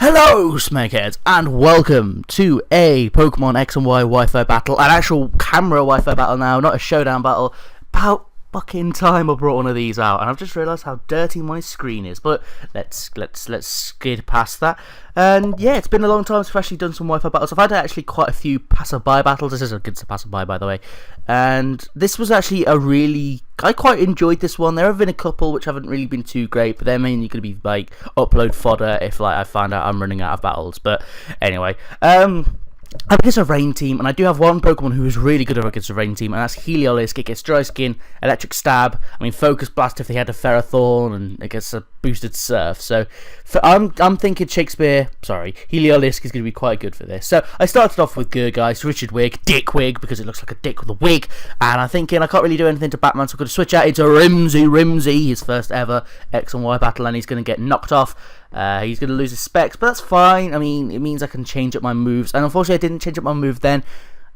Hello, Smegheads, and welcome to a Pokemon X and Y Wi-Fi battle, an actual camera Wi-Fi battle now, not a showdown battle. About fucking time I brought one of these out, and I've just realised how dirty my screen is. But let's skid past that. And yeah, it's been a long time since I've actually done some Wi-Fi battles. I've had actually quite a few passerby battles. This is a good passerby, by the way. And this was actually I quite enjoyed this one. There have been a couple which haven't really been too great, but they're mainly going to be like upload fodder if I find out I'm running out of battles. But anyway, I'm against a rain team, and I do have one Pokemon who is really good against a rain team, and that's Heliolisk. It gets Dry Skin, Electric Stab, Focus Blast if they had a Ferrothorn, and it gets a boosted Surf. So I'm thinking Heliolisk is going to be quite good for this. So I started off with Gurgeist, Richard Wig, Dick Wig, because it looks like a dick with a wig, and I'm thinking I can't really do anything to Batman, so I'm going to switch out into Rimsey, his first ever X and Y battle, and he's going to get knocked off. He's going to lose his specs, but that's fine. It means I can change up my moves. And unfortunately, I didn't change up my move then.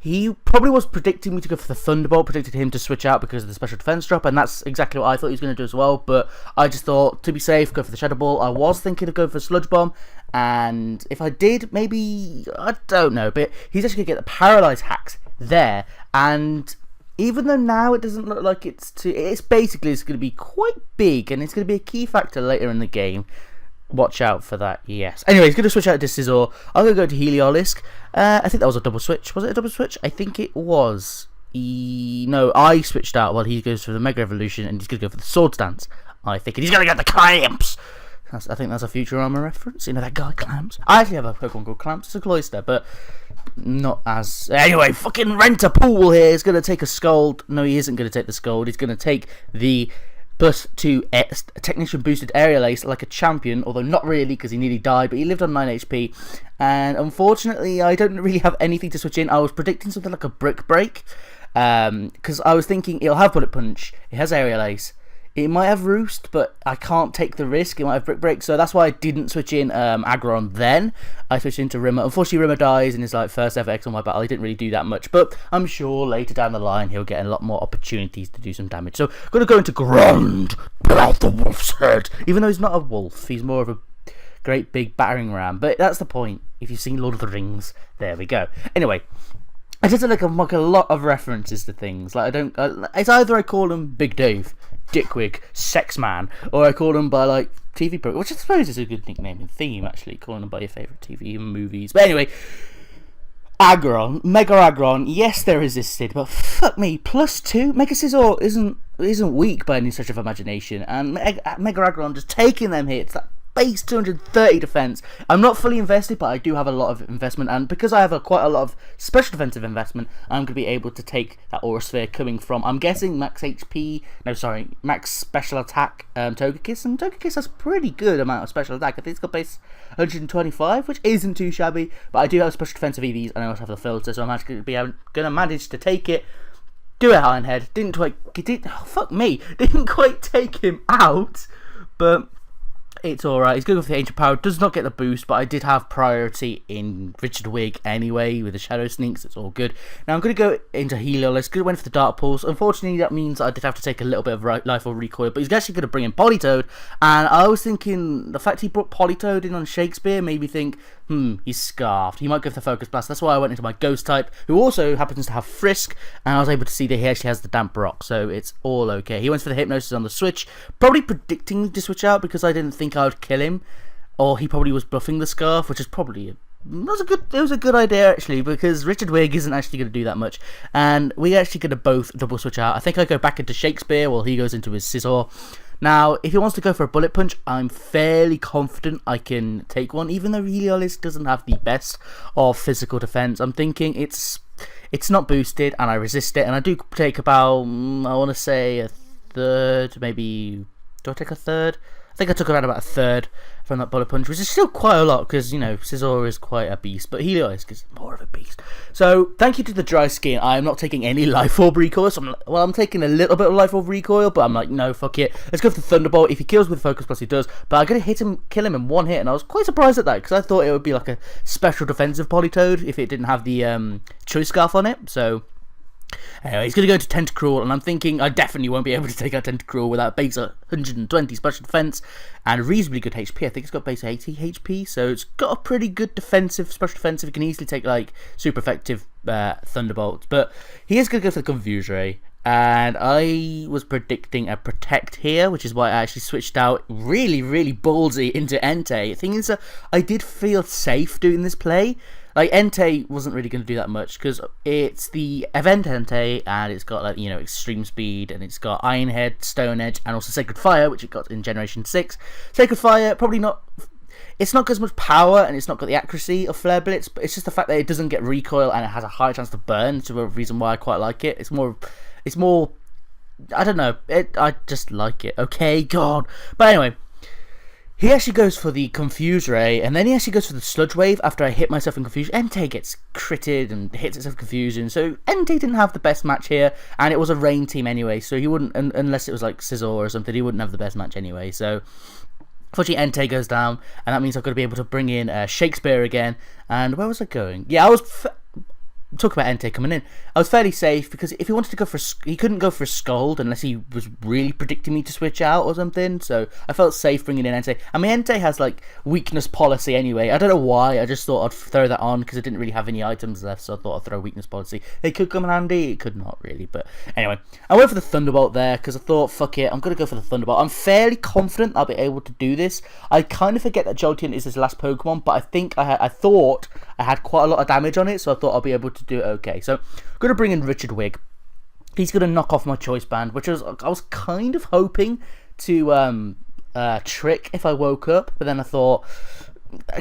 He probably was predicting me to go for the Thunderbolt, predicted him to switch out because of the special defense drop, and that's exactly what I thought he was going to do as well. But I just thought, to be safe, go for the Shadow Ball. I was thinking of going for Sludge Bomb, and if I did, maybe, I don't know, but he's actually going to get the Paralyze Hacks there. And even though now it doesn't look like it's basically going to be quite big, and it's going to be a key factor later in the game. Watch out for that, yes. Anyway, he's going to switch out to Scizor. I'm going to go to Heliolisk. I think that was a double switch. Was it a double switch? I think it was. No, I switched out while he goes for the Mega Evolution, and he's going to go for the Sword Stance. I think, and he's going to get the Clamps. I think that's a Futurama reference. You know that guy, Clamps? I actually have a Pokemon called Clamps. It's a Cloyster, but not as... Anyway, fucking Rent-a-Pool here is going to take a Scald. No, he isn't going to take the Scald. He's going to take the +2 Technician boosted Aerial Ace like a champion, although not really because he nearly died, but he lived on 9 HP. And unfortunately, I don't really have anything to switch in. I was predicting something like a Brick Break, because I was thinking it'll have Bullet Punch, it has Aerial Ace, it might have Roost, but I can't take the risk. It might have Brick Break, so that's why I didn't switch in Aggron then. I switched into Rimmer. Unfortunately, Rimmer dies in his first ever X on Y battle. He didn't really do that much, but I'm sure later down the line he'll get a lot more opportunities to do some damage. So I'm going to go into Grond, pull out the wolf's head. Even though he's not a wolf, he's more of a great big battering ram. But that's the point. If you've seen Lord of the Rings, there we go. Anyway, I just like a lot of references to things. It's either I call him Big Dave, Dickwig, Sex Man, or I call him by TV program, which I suppose is a good nickname and theme, actually, calling them by your favourite TV and movies. But anyway, Aggron, Mega Aggron, yes, they're resisted, but fuck me, +2. Mega Scizor isn't weak by any stretch of imagination, and Mega Aggron just taking them hits. That base 230 defense. I'm not fully invested, but I do have a lot of investment, and because I have quite a lot of special defensive investment, I'm going to be able to take that Aura Sphere coming from, I'm guessing, max special attack Togekiss, and Togekiss has a pretty good amount of special attack. I think it's got base 125, which isn't too shabby, but I do have special defensive EVs, and I also have the filter, so I'm actually going to manage to take it. Do it, Ironhead. Didn't quite take him out, but it's alright. He's going for the Ancient Power. Does not get the boost, but I did have priority in Richard Wig anyway with the Shadow Sneaks. It's all good. Now I'm going to go into Heliolisk. Went for the Dark Pulse. Unfortunately, that means I did have to take a little bit of life or recoil, but he's actually going to bring in Politoed. And I was thinking the fact he brought Politoed in on Shakespeare made me think, he's scarfed. He might go for the Focus Blast. That's why I went into my Ghost type, who also happens to have Frisk, and I was able to see that he actually has the Damp Rock, so it's all okay. He went for the Hypnosis on the switch, probably predicting me to switch out because I didn't think I would kill him, or he probably was buffing the Scarf, which is probably it was a good idea actually, because Richard Wig isn't actually going to do that much, and we're actually going to both double switch out. I think I go back into Shakespeare while he goes into his Scizor. Now, if he wants to go for a Bullet Punch, I'm fairly confident I can take one, even though Heliolisk doesn't have the best of physical defense. I'm thinking it's not boosted, and I resist it, and I do take about, I want to say a third, maybe. Do I take a third? I think I took around about a third from that Bullet Punch, which is still quite a lot because, Scizor is quite a beast, but Heliolisk is more of a beast. So, thank you to the Dry Skin. I am not taking any Life Orb recoil. So I'm taking a little bit of Life Orb recoil, but I'm like, no, fuck it. Let's go for the Thunderbolt. If he kills with Focus Plus, he does. But I'm going to kill him in one hit, and I was quite surprised at that because I thought it would be like a special defensive Politoed if it didn't have the Choice Scarf on it. So Anyway, he's going to go to Tentacruel, and I'm thinking I definitely won't be able to take out Tentacruel without base 120 special defense and reasonably good HP. I think it's got base 80 HP, so it's got a pretty good special defensive. It can easily take like super effective Thunderbolts, but he is going to go for the Confuse Ray. And I was predicting a Protect here, which is why I actually switched out really, really ballsy into Entei. The thing is, I did feel safe doing this play. Like, Entei wasn't really going to do that much, because it's the event Entei, and it's got, like, you know, extreme speed, and it's got Iron Head, Stone Edge, and also Sacred Fire, which it got in Generation 6. Sacred Fire, probably not... It's not got as much power, and it's not got the accuracy of Flare Blitz, but it's just the fact that it doesn't get recoil, and it has a higher chance to burn, which is a reason why I quite like it. It's more... I don't know. I just like it. Okay, God. But anyway... He actually goes for the Confuse Ray, and then he actually goes for the Sludge Wave after I hit myself in Confusion. Entei gets critted and hits itself in Confusion, so Entei didn't have the best match here, and it was a rain team anyway, so he wouldn't, unless it was like Scizor or something, he wouldn't have the best match anyway, so... Unfortunately, Entei goes down, and that means I've got to be able to bring in Shakespeare again, and where was I going? Yeah, I was... Talk about Entei coming in. I was fairly safe because if he wanted to go for, he couldn't go for a Scold unless he was really predicting me to switch out or something. So I felt safe bringing in Entei. I mean, Entei has like weakness policy anyway. I don't know why. I just thought I'd throw that on because I didn't really have any items left, so I thought I'd throw weakness policy. It could come in handy. It could not really, but anyway, I went for the Thunderbolt there because I thought, fuck it, I'm gonna go for the Thunderbolt. I'm fairly confident I'll be able to do this. I kind of forget that Jolteon is his last Pokemon, but I think I thought I had quite a lot of damage on it, so I thought I'll be able to do it okay. So I'm going to bring in Richard Wig. He's going to knock off my Choice Band, which I was kind of hoping to trick if I woke up, but then I thought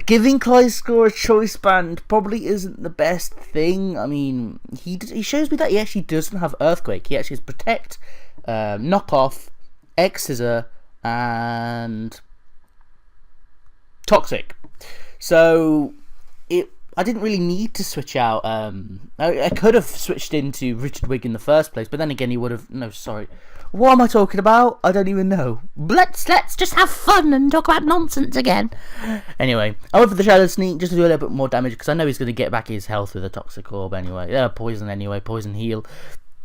giving Clyscore a Choice Band probably isn't the best thing. I mean, he shows me that he actually doesn't have Earthquake. He actually has Protect, Knock Off, X-Scissor, and Toxic. So I didn't really need to switch out. I could have switched into Richard Wig in the first place, but then again, he would have. No, sorry. What am I talking about? I don't even know. Let's just have fun and talk about nonsense again. Anyway, I went for the Shadow Sneak just to do a little bit more damage because I know he's going to get back his health with a Toxic Orb anyway. Poison anyway, Poison Heal.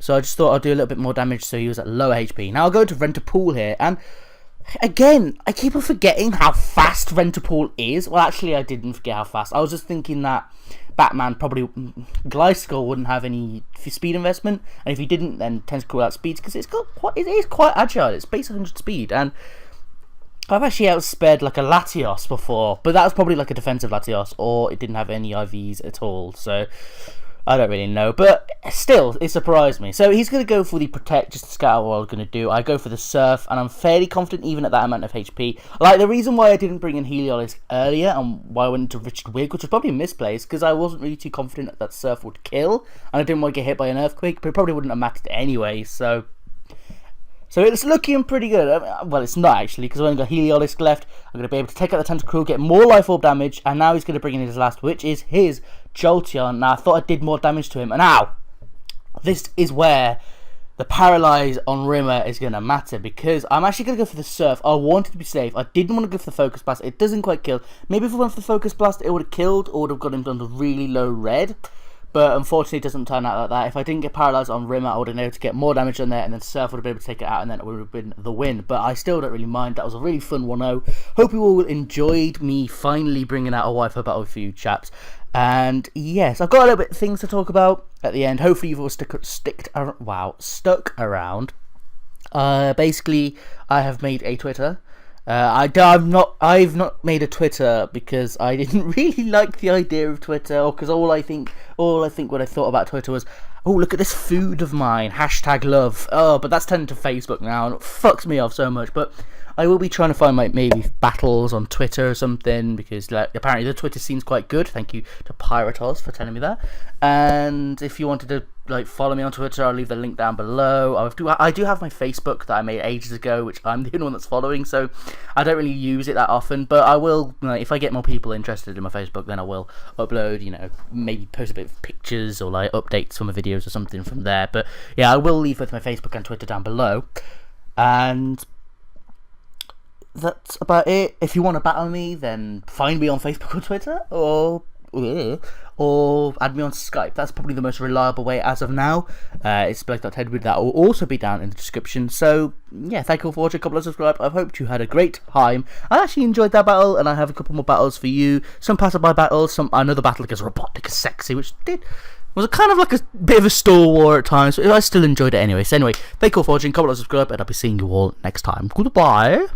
So I just thought I'd do a little bit more damage so he was at lower HP. Now I'll go to Rentapool here, and again, I keep on forgetting how fast Rentapool is. Well, actually, I didn't forget how fast. I was just thinking that Batman probably... Gliscor wouldn't have any speed investment, and if he didn't, then Tentacruel outspeeds, because it is quite agile. It's base 100 speed, and I've actually outsped like a Latios before, but that was probably like a defensive Latios, or it didn't have any IVs at all, so... I don't really know, but still, it surprised me. So he's going to go for the Protect just to scout out what I was going to do. I go for the Surf, and I'm fairly confident even at that amount of HP. Like, the reason why I didn't bring in Heliolisk earlier, and why I went into Richard Wig, which was probably misplaced, because I wasn't really too confident that Surf would kill, and I didn't want to get hit by an Earthquake, but it probably wouldn't have mattered anyway, so it's looking pretty good. Well, it's not actually, because I've only got Heliolisk left. I'm going to be able to take out the Tentacruel, get more Life Orb damage, and now he's going to bring in his last, which is his Jolteon. Now, I thought I did more damage to him, and now, this is where the Paralyze on Rimmer is going to matter, because I'm actually going to go for the Surf. I wanted to be safe. I didn't want to go for the Focus Blast. It doesn't quite kill. Maybe if I went for the Focus Blast, it would have killed, or would have got him down to really low red. But unfortunately, it doesn't turn out like that. If I didn't get Paralyzed on Rimmer, I would have been able to get more damage on there, and then Surf would have been able to take it out, and then it would have been the win. But I still don't really mind. That was a really fun 1-0. Hope you all enjoyed me finally bringing out a Wi-Fi battle for you chaps. And yes, I've got a little bit of things to talk about at the end. Hopefully, you've all stuck around. Basically, I have made a Twitter. I've not made a Twitter because I didn't really like the idea of Twitter, or because all I think when I thought about Twitter was, oh, look at this food of mine, #love. Oh, but that's turned to Facebook now, and it fucks me off so much. But I will be trying to find maybe battles on Twitter or something, because apparently the Twitter scene's quite good. Thank you to Pyrotos for telling me that. And if you wanted to follow me on Twitter, I'll leave the link down below. I do have my Facebook that I made ages ago, which I'm the only one that's following, so I don't really use it that often. But I will, if I get more people interested in my Facebook, then I will upload, maybe post a bit of pictures or update some of the videos or something from there. But yeah, I will leave both my Facebook and Twitter down below. And that's about it. If you want to battle me, then find me on Facebook or Twitter, or or add me on Skype. That's probably the most reliable way as of now. It's splegz.tedwud. That will also be down in the description. So yeah, thank you all for watching. A couple of subscribe. I hope you had a great time. I actually enjoyed that battle, and I have a couple more battles for you. Some passerby battles, another battle against robotic is sexy, which was kind of like a bit of a store war at times, but I still enjoyed it anyway. So anyway, thank you all for watching. Couple of subscribe, and I'll be seeing you all next time. Goodbye.